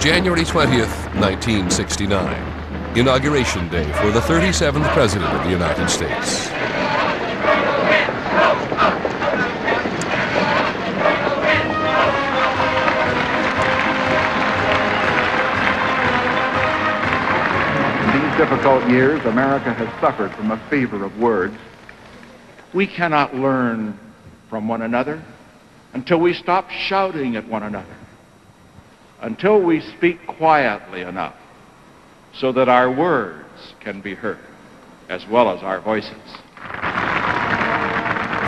January 20th, 1969. Inauguration Day for the 37th President of the United States. In these difficult years, America has suffered from a fever of words. We cannot learn from one another until we stop shouting at one another, until we speak quietly enough so that our words can be heard, as well as our voices.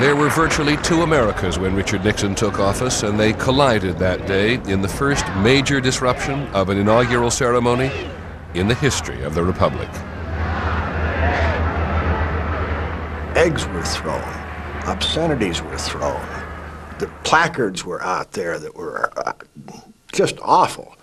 There were virtually two Americas when Richard Nixon took office, and they collided that day in the first major disruption of an inaugural ceremony in the history of the Republic. Eggs were thrown, obscenities were thrown, the placards were out there that were just awful.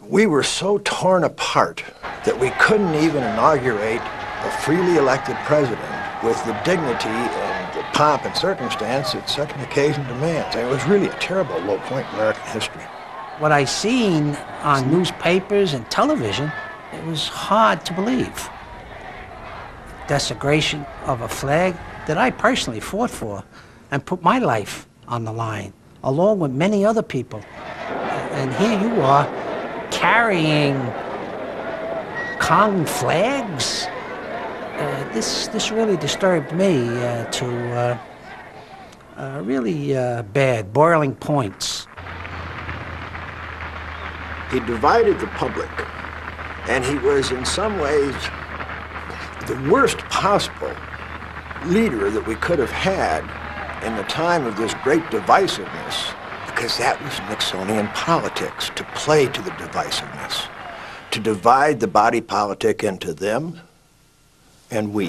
We were so torn apart that we couldn't even inaugurate a freely elected president with the dignity and the pomp and circumstance that such an occasion demands. It was really a terrible low point in American history. What I seen on newspapers and television, it was hard to believe. Desecration of a flag that I personally fought for and put my life on the line, along with many other people. And here you are, carrying Kong flags. This really disturbed me to really bad, boiling points. He divided the public, and he was in some ways the worst possible leader that we could have had in the time of this great divisiveness, because that was Nixonian politics, to play to the divisiveness, to divide the body politic into them and we.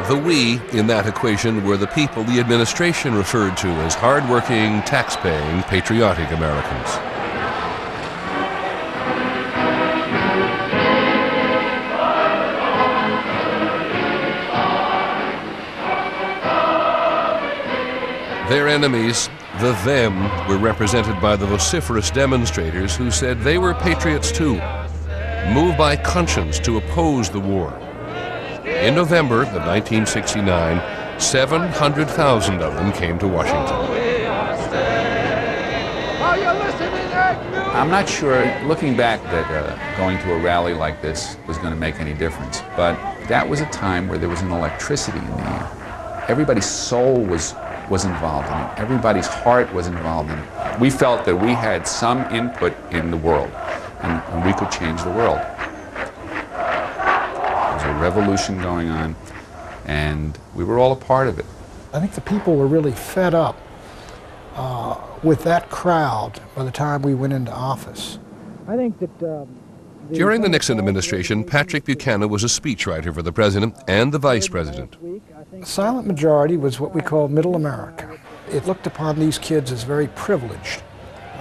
The we in that equation were the people the administration referred to as hard-working, tax-paying, patriotic Americans. Their enemies, the them, were represented by the vociferous demonstrators who said they were patriots too, moved by conscience to oppose the war. In November of 1969, 700,000 of them came to Washington. I'm not sure, looking back, that going to a rally like this was going to make any difference, but that was a time where there was an electricity in the air. Everybody's soul was involved in it. Everybody's heart was involved in it. We felt that we had some input in the world, and we could change the world. There was a revolution going on, and we were all a part of it. I think the people were really fed up with that crowd by the time we went into office. I think that during the Nixon administration, Patrick Buchanan was a speechwriter for the president and the vice president. The silent majority was what we call middle America. It looked upon these kids as very privileged.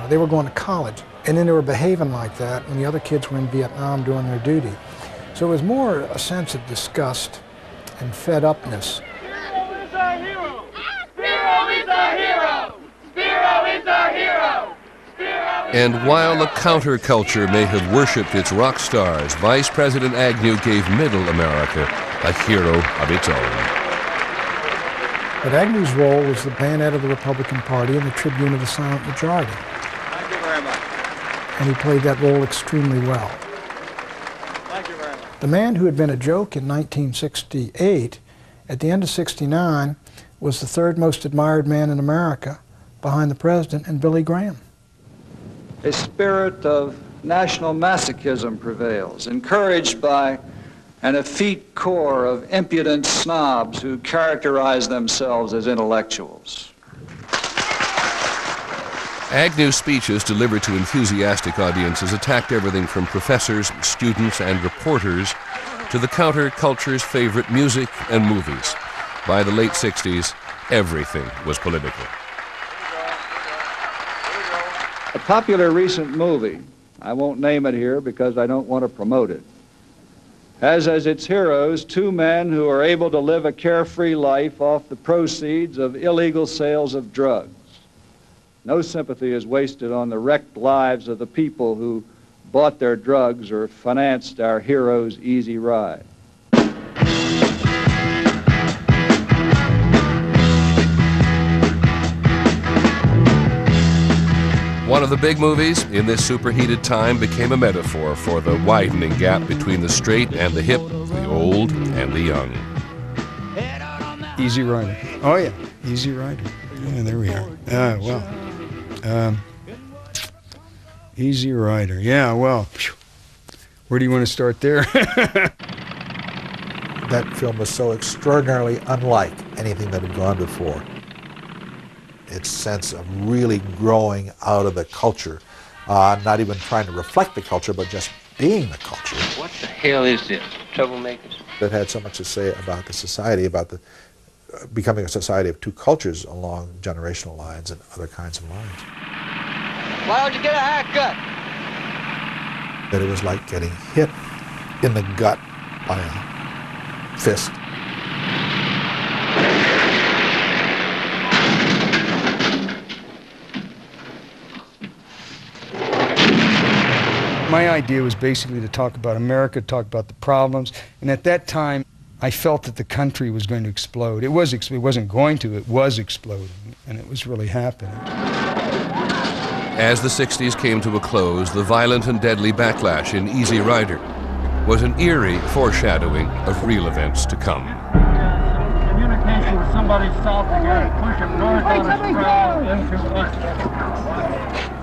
They were going to college, and then they were behaving like that when the other kids were in Vietnam doing their duty. So it was more a sense of disgust and fed upness. Spiro is our hero! Spiro is our hero! Spiro is our hero! And while the counterculture may have worshipped its rock stars, Vice President Agnew gave middle America a hero of its own. But Agnew's role was the bayonet of the Republican Party and the tribune of the silent majority. Thank you very much. And he played that role extremely well. Thank you very much. The man who had been a joke in 1968, at the end of '69, was the third most admired man in America, behind the president and Billy Graham. A spirit of national masochism prevails, encouraged by an effete core of impudent snobs who characterize themselves as intellectuals. Agnew's speeches delivered to enthusiastic audiences attacked everything from professors, students, and reporters to the counterculture's favorite music and movies. By the late 60s, everything was political. A popular recent movie, I won't name it here because I don't want to promote it, has as its heroes two men who are able to live a carefree life off the proceeds of illegal sales of drugs. No sympathy is wasted on the wrecked lives of the people who bought their drugs or financed our heroes' easy ride. One of the big movies in this superheated time became a metaphor for the widening gap between the straight and the hip, the old and the young. Easy Rider. Oh yeah, Easy Rider. Yeah, there we are. Easy Rider. Yeah, well, where do you want to start there? That film was so extraordinarily unlike anything that had gone before. Its sense of really growing out of the culture, not even trying to reflect the culture, but just being the culture. What the hell is this? Troublemakers? That had so much to say about the society, about the becoming a society of two cultures along generational lines and other kinds of lines. Why don't you get a haircut? That it was like getting hit in the gut by a fist. My idea was basically to talk about America, talk about the problems, and at that time I felt that the country was going to explode. It wasn't going to, it was exploding, and it was really happening. As the 60s came to a close, the violent and deadly backlash in Easy Rider was an eerie foreshadowing of real events to come. Communication with somebody south again, push him north on a straw into us.